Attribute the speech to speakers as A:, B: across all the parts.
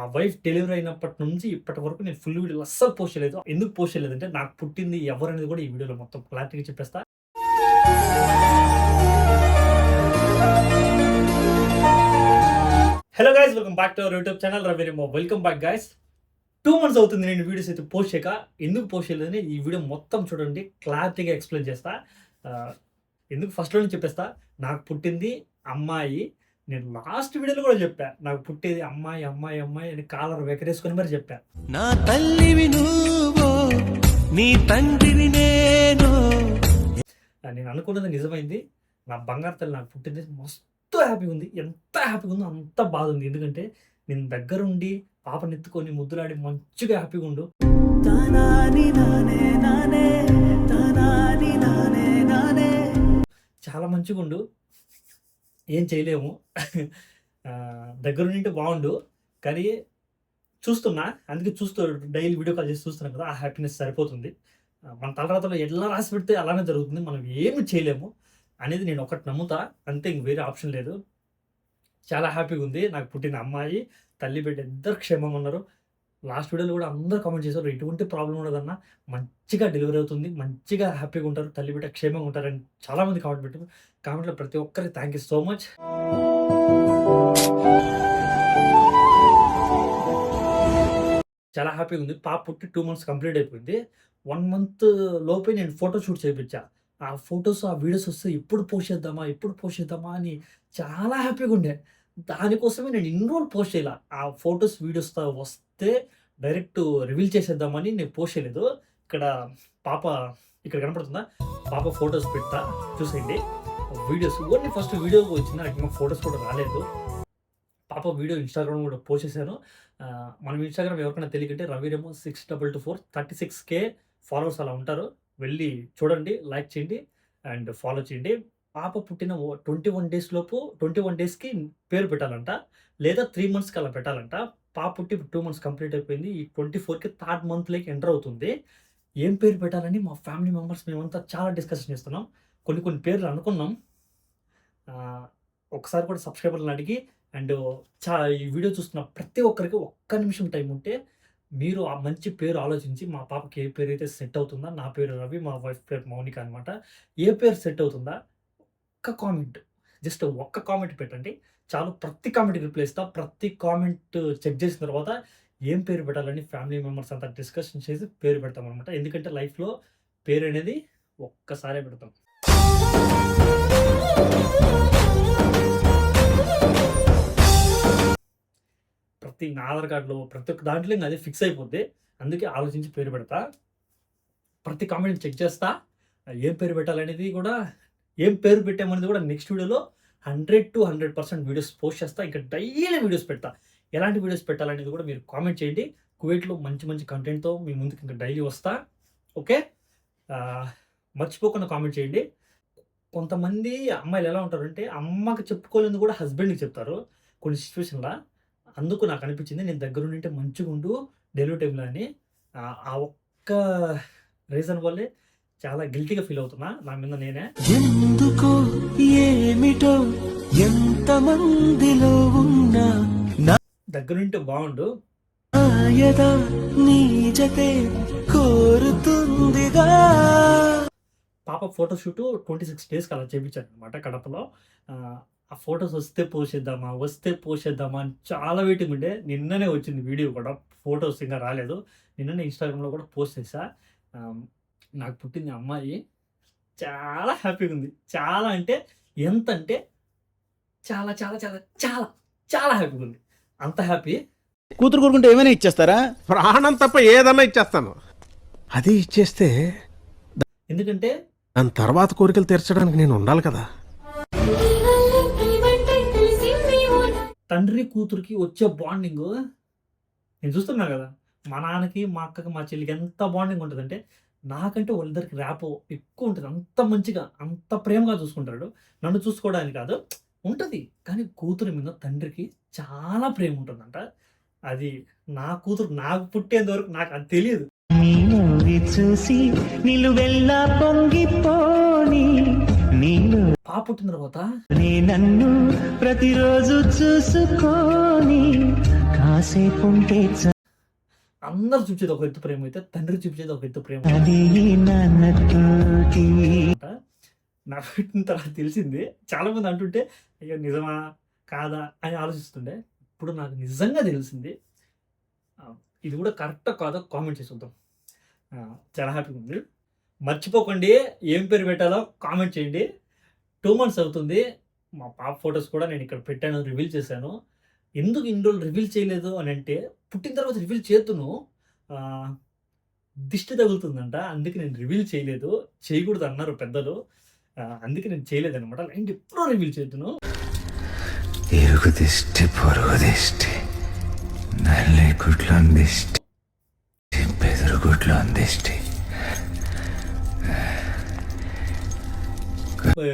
A: ఆ wife delivery అయినప్పటి నుంచి ఇప్పటి వరకు నేను ఫుల్ వీడియోలు అస్సలు పోస్ట్ చేయలేదు. ఎందుకు పోస్ట్ చేయలేదంటే నాకు పుట్టింది ఎవరనేది కూడా ఈ వీడియోలో మొత్తం క్లారిటీగా చెప్పేస్తా. Hello guys, welcome back to our YouTube channel రవిరేమో. Welcome back guys. 2 months అవుతుంది నేను వీడియోస్ అయితే పోస్ట్ చేయక. ఎందుకు పోస్ట్ చేయలేదని ఈ వీడియో మొత్తం చూడండి, క్లారిటీగా ఎక్స్ప్లెయిన్ చేస్తా. ఎందుకు ఫస్ట్లోనే చెప్పేస్తా, నాకు పుట్టింది అమ్మాయి. నేను లాస్ట్ వీడియోలో కూడా చెప్పా, నాకు పుట్టేది అమ్మాయి అమ్మాయి అమ్మాయి అని కాలర్ వెకరేసుకొని మరి చెప్పా.
B: నా తల్లివి నువ్వు, నీ తండ్రిని నేను.
A: నేను అనుకున్నది నిజమైంది. నా బంగారు తల్లి నాకు పుట్టింది. మస్తు హ్యాపీగా ఉంది. ఎంత హ్యాపీగా ఉందో అంత బాధ ఉంది. ఎందుకంటే నేను దగ్గరుండి పాపనెత్తుకొని ముద్దులాడి మంచిగా హ్యాపీగా ఉండు. చాలా మంచిగా ఉండు, ఏం చేయలేము. దగ్గరుండి బాగుండు. కానీ చూస్తున్నా, అందుకే డైలీ వీడియో కాల్ చేసి చూస్తున్నాం కదా, ఆ హ్యాపీనెస్ సరిపోతుంది. మన తలరాతలో ఎలా రాసి పెడితే అలానే జరుగుతుంది, మనం ఏమి చేయలేము అనేది నేను ఒకటి నమ్ముతా, అంతే. ఇంక వేరే ఆప్షన్ లేదు. చాలా హ్యాపీగా ఉంది. నాకు పుట్టిన అమ్మాయి, తల్లి బిడ్డ ఇద్దరు క్షేమంగా ఉన్నారు. లాస్ట్ వీడియోలో కూడా అందరూ కామెంట్ చేశారు, ఎటువంటి ప్రాబ్లం ఉండదన్న, మంచిగా డెలివరీ అవుతుంది, మంచిగా హ్యాపీగా ఉంటారు, తల్లి బిడ్డ క్షేమంగా ఉంటారని చాలామంది కామెంట్ పెట్టారు. కామెంట్లో ప్రతి ఒక్కరికి థ్యాంక్ యూ సో మచ్. చాలా హ్యాపీగా ఉంది. పాప పుట్టి 2 months కంప్లీట్ అయిపోయింది. 1 month లోపే నేను ఫోటో షూట్ చేయించా. ఆ ఫొటోస్, ఆ వీడియోస్ వస్తే ఎప్పుడు పోస్ట్ చేద్దామా అని చాలా హ్యాపీగా ఉండే. దానికోసమే నేను ఇన్ని రోజులు పోస్ట్ చేయాల. ఆ ఫొటోస్ వీడియోస్ వస్తే డైరెక్ట్ రివీల్ చేసేద్దామని నేను పోస్ట్ చేయలేదు. ఇక్కడ పాప ఇక్కడ కనపడుతుందా, పాప ఫొటోస్ పెడతా చూసేయండి. వీడియోస్ ఓన్లీ ఫస్ట్ వీడియో వచ్చింది, నాకు ఇంకా ఫొటోస్ కూడా రాలేదు. పాప వీడియో ఇన్స్టాగ్రామ్ కూడా పోస్ట్ చేశాను. మనం ఇన్స్టాగ్రామ్ ఎవరికైనా తెలియకంటే రవిరేమో 6224 36K ఫాలోవర్స్ అలా ఉంటారు. వెళ్ళి చూడండి, లైక్ చేయండి అండ్ ఫాలో చేయండి. పాప పుట్టిన 21 days లోపు 21 daysకి పేరు పెట్టాలంట, లేదా 3 monthsకి అలా పెట్టాలంట. పాప పుట్టి 2 months కంప్లీట్ అయిపోయింది. ఈ 24కి 3rd monthలోకి ఎంటర్ అవుతుంది. ఏం పేరు పెట్టాలని మా ఫ్యామిలీ మెంబర్స్ మేమంతా చాలా డిస్కషన్ చేస్తున్నాం. కొన్ని పేర్లు అనుకున్నాం. ఒకసారి కూడా సబ్స్క్రైబర్లను అడిగి అండ్ ఈ వీడియో చూస్తున్న ప్రతి ఒక్కరికి ఒక్క నిమిషం టైం ఉంటే మీరు ఆ మంచి పేరు ఆలోచించి, మా పాపకి ఏ పేరు అయితే సెట్ అవుతుందా, నా పేరు రవి, మా వైఫ్ పేరు మౌనిక అనమాట, ఏ పేరు సెట్ అవుతుందా ఒక్క కామెంట్, జస్ట్ ఒక్క కామెంట్ పెట్టండి చాలు. ప్రతి కామెంట్కి రిప్లై ఇస్తా. ప్రతి కామెంట్ చెక్ చేసిన తర్వాత ఏం పేరు పెట్టాలని ఫ్యామిలీ మెంబర్స్ అంతా డిస్కషన్ చేసి పేరు పెడతాం అనమాట. ఎందుకంటే లైఫ్లో పేరు అనేది ఒక్కసారే పెడతాం. ప్రతి నా ఆధార్ కార్డులో ప్రతి ఒక్క దాంట్లో ఇంకా అదే ఫిక్స్ అయిపోద్ది. అందుకే ఆలోచించి పేరు పెడతా. ప్రతి కామెంట్ చెక్ చేస్తా. ఏం పేరు పెట్టాలనేది కూడా, ఏం పేరు పెట్టామనేది కూడా నెక్స్ట్ వీడియోలో 100 to 100% వీడియోస్ పోస్ట్ చేస్తా. ఇంకా డైలీ వీడియోస్ పెడతా. ఎలాంటి వీడియోస్ పెట్టాలనేది కూడా మీరు కామెంట్ చేయండి. కువైట్లో మంచి కంటెంట్తో మీ ముందుకు ఇంకా డైలీ వస్తా. ఓకే, మర్చిపోకుండా కామెంట్ చేయండి. కొంతమంది అమ్మాయిలు ఎలా ఉంటారంటే, అమ్మకి చెప్పుకోలేదు కూడా హస్బెండ్కి చెప్తారు కొన్ని సిచ్యువేషన్లో. అందుకు నాకు అనిపించింది నేను దగ్గరుండి మంచిగా ఉండు డెలివరీ టైంలో అని. ఆ ఒక్క రీజన్ వల్లే చాలా గిల్టీగా ఫీల్ అవుతున్నా నా మీద నేనే.
B: ఎందుకో ఏమిటో ఎంతమందిలో ఉన్నా
A: దగ్గరుంటే బాగుండు,
B: నీ జతే కోరుతుందిగా.
A: పాప ఫోటోషూట్ 26 daysకి అలా చేయించాను అనమాట కడపలో. ఆ ఫొటోస్ వస్తే పోస్ట్ చేద్దామా అని చాలా వెయిటింగ్ ఉండే. నిన్ననే వచ్చింది వీడియో కూడా, ఫొటోస్ ఇంకా రాలేదు. నిన్ననే ఇన్స్టాగ్రామ్లో కూడా పోస్ట్ చేశా. నాకు పుట్టింది అమ్మాయి. చాలా హ్యాపీగా ఉంది. చాలా అంటే ఎంత అంటే చాలా చాలా చాలా చాలా చాలా హ్యాపీగా ఉంది. అంత హ్యాపీ.
C: కూతురు కోరుకుంటే ఏమైనా ఇచ్చేస్తారా?
D: ప్రాణం తప్ప ఏదన్నా ఇచ్చేస్తాను. అది ఇచ్చేస్తే
A: ఎందుకంటే
D: దాని తర్వాత కోరికలు తీర్చడానికి నేను ఉండాలి కదా.
A: తండ్రి కూతురికి వచ్చే బాండింగ్ నేను చూస్తున్నా కదా. మా నాన్నకి, మా అక్కకి, మా చెల్లికి ఎంత బాండింగ్ ఉంటుందంటే, నాకంటే వాళ్ళిద్దరికి ర్యాపో ఎక్కువ ఉంటుంది. అంత మంచిగా, అంత ప్రేమగా చూసుకుంటాడు. నన్ను చూసుకోవడానికి కాదు ఉంటుంది, కానీ కూతురు మీద తండ్రికి చాలా ప్రేమ ఉంటుందంట. అది నా కూతురు నాకు పుట్టేంత వరకు నాకు అది తెలియదు.
B: చూసి నిలువెల్లా పొంగిపోని నీలో
A: పాప పుట్టిన తర్వాత
B: నన్ను ప్రతిరోజు చూసుకొని కాసేపుంటే
A: అందరు చూపించేది ఒక ఎత్తు ప్రేమ అయితే తండ్రి చూపించేది ఒక ఎత్తు ప్రేమ
B: అది నాన్నతోటి
A: నా పెట్టిన తర్వాత తెలిసింది. చాలా మంది అంటుంటే అయ్యో నిజమా కాదా అని ఆలోచిస్తుండే. ఇప్పుడు నాకు నిజంగా తెలిసింది. ఇది కూడా కరెక్టా కాదో కామెంట్ చేసి చూద్దాం. చాలా హ్యాపీగా ఉంది. మర్చిపోకండి ఏం పేరు పెట్టాలో కామెంట్ చేయండి. 2 months అవుతుంది. మా పాప ఫొటోస్ కూడా నేను ఇక్కడ పెట్టాను, రివీల్ చేశాను. ఎందుకు ఇన్ని రోజులు రివీల్ చేయలేదు అని అంటే, పుట్టిన తర్వాత రివీల్ చేతును దిష్టి తగులుతుందంట. అందుకే నేను రివీల్ చేయలేదు. చేయకూడదు అన్నారు పెద్దలు. అందుకే నేను చేయలేదనమాట. లైన్ ఎప్పుడో రివీల్ చేతును.
E: ఇరుగు దిష్టి పొరుగు దిష్టి నల్లి గుడ్లో దిష్టి బెదురు గుడ్లో దిష్టి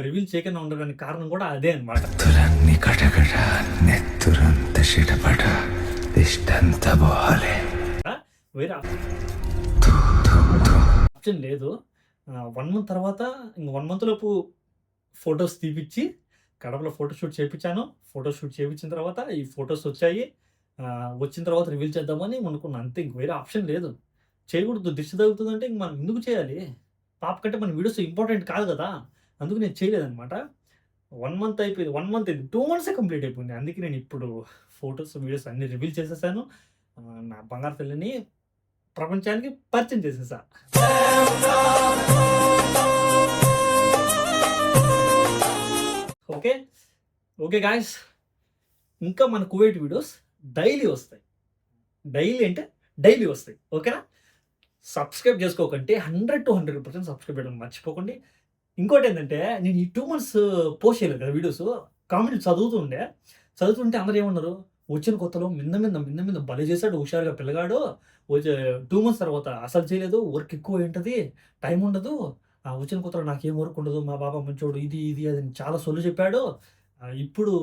A: రివీల్ చేయకుండా ఉండడానికి కారణం కూడా అదే అనమాట.
E: తులన్ని కటకట నెత్తురంత చిటపట దిష్టంత బోహాలే
A: వేరే ఆప్షన్ లేదు. 1 month తర్వాత ఇంక 1 month లోపు ఫొటోస్ తీపిచ్చి కడపలో ఫోటోషూట్ చేయించాను. ఫోటోషూట్ చేయించిన తర్వాత ఈ ఫొటోస్ వచ్చాయి. వచ్చిన తర్వాత రివీల్ చేద్దామని అనుకున్నాను. అంతే, ఇంక వేరే ఆప్షన్ లేదు. చేయకూడదు, దిష్టి తగులుతుందంటే ఇంక మనం ఎందుకు చేయాలి? పాప కంటే మన వీడియోస్ ఇంపార్టెంట్ కాదు కదా. అందుకు నేను చేయలేదనమాట. 1 month అయిపోయింది. 1 month అయింది. 2 months కంప్లీట్ అయిపోయింది. అందుకే నేను ఇప్పుడు ఫొటోస్ వీడియోస్ అన్ని రివీల్ చేసేసాను. నా బంగారు తల్లిని ప్రపంచానికి పరిచయం చేసేసా. ఓకే ఓకే గాయస్, ఇంకా మన కువైట్ వీడియోస్ డైలీ వస్తాయి. డైలీ అంటే డైలీ వస్తాయి. ఓకేనా? సబ్స్క్రైబ్ చేసుకోకండి. 100 to 100% సబ్స్క్రైబ్ చేయడం మర్చిపోకండి. ఇంకోటి ఏంటంటే, నేను ఈ 2 months పోస్ట్ చేయలేదు కదా వీడియోస్. కామెంట్లు చదువుతుంటే అందరూ ఏమన్నారు, వచ్చిన కొత్తలో మిన్న మీద భలే చేశాడు హుషారుగా పిల్లగాడు. 2 months తర్వాత అసలు చేయలేదు, వర్క్ ఎక్కువ ఏంటది, టైం ఉండదు, వచ్చిన కొత్తలో నాకేం వర్క్ ఉండదు, మా బాబా మంచోడు, ఇది అది చాలా సొల్లు చెప్పాడు, ఇప్పుడు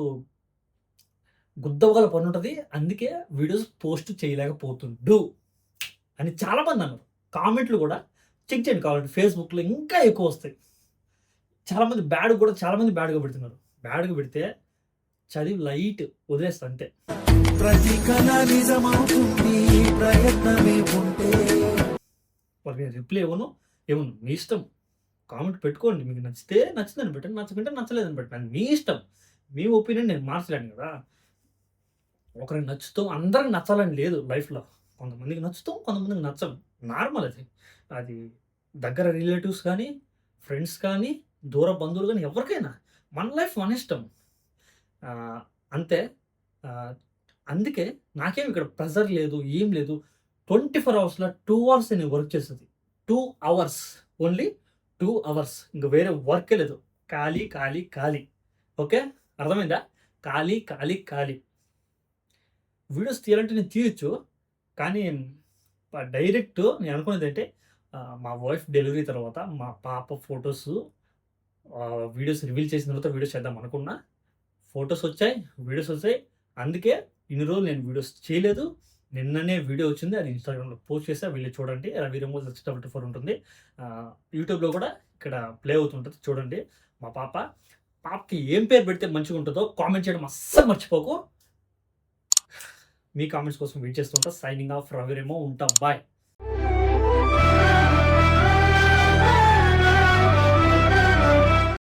A: గుద్దవగల పని ఉంటుంది, అందుకే వీడియోస్ పోస్ట్ చేయలేకపోతుండు అని చాలామంది అన్నారు. కామెంట్లు కూడా చెక్ చేయండి కావాలంటే, ఫేస్బుక్లో ఇంకా ఎక్కువ వస్తాయి. చాలామంది బ్యాడ్గా పెడుతున్నారు. బ్యాడ్గా పెడితే చదివి లైట్ వదిలేస్తా అంతే.
B: ప్రతి కళ నిజమవుతుంది ప్రయత్నమే ఉంటే
A: వాళ్ళకి నేను రిప్లై ఇవ్వను. మీ ఇష్టం. కామెంట్ పెట్టుకోండి. మీకు నచ్చితే నచ్చిందని పెట్టండి, నచ్చకుంటే నచ్చలేదని పెట్టండి. మీ ఇష్టం. మీ ఒపీనియన్ నేను మార్చలేను కదా. ఒకరికి నచ్చుతాం, అందరికి నచ్చాలని లేదు లైఫ్లో. కొంతమందికి నచ్చుతాం, కొంతమందికి నచ్చం. నార్మల్ అది దగ్గర రిలేటివ్స్ కానీ, ఫ్రెండ్స్ కానీ, దూర బంధువులు కానీ, ఎవరికైనా మన లైఫ్ మన ఇష్టం. అంతే. అందుకే నాకేం ఇక్కడ ప్రెజర్ లేదు, ఏం లేదు. 24 hours 2 hours నేను వర్క్ చేస్తుంది. 2 hours, ఓన్లీ 2 hours. ఇంకా వేరే వర్కే లేదు. ఖాళీ. ఓకే, అర్థమైందా? ఖాళీ. వీడియోస్ తీయాలంటే నేను తీయచ్చు, కానీ డైరెక్ట్ నేను అనుకునేది అంటే, మా వైఫ్ డెలివరీ తర్వాత మా పాప ఫొటోస్ వీడియోస్ రివీల్ చేసిన తర్వాత వీడియోస్ చేద్దాం అనుకున్నా. ఫొటోస్ వచ్చాయి, వీడియోస్ వచ్చాయి. అందుకే ఇన్ని రోజులు నేను వీడియోస్ చేయలేదు. నిన్ననే వీడియో వచ్చింది, అది ఇన్స్టాగ్రామ్లో పోస్ట్ చేస్తే వెళ్ళి చూడండి. రవి రెమోజ్ 644 ఉంటుంది. యూట్యూబ్లో కూడా ఇక్కడ ప్లే అవుతుంటుంది, చూడండి. మా పాపకి ఏం పేరు పెడితే మంచిగా ఉంటుందో కామెంట్ చేయడం అస్సలు మర్చిపోకు. మీ కామెంట్స్ కోసం వెయిట్ చేస్తుంటా. Signing off, Ravi Remo. ఉంటా, బాయ్.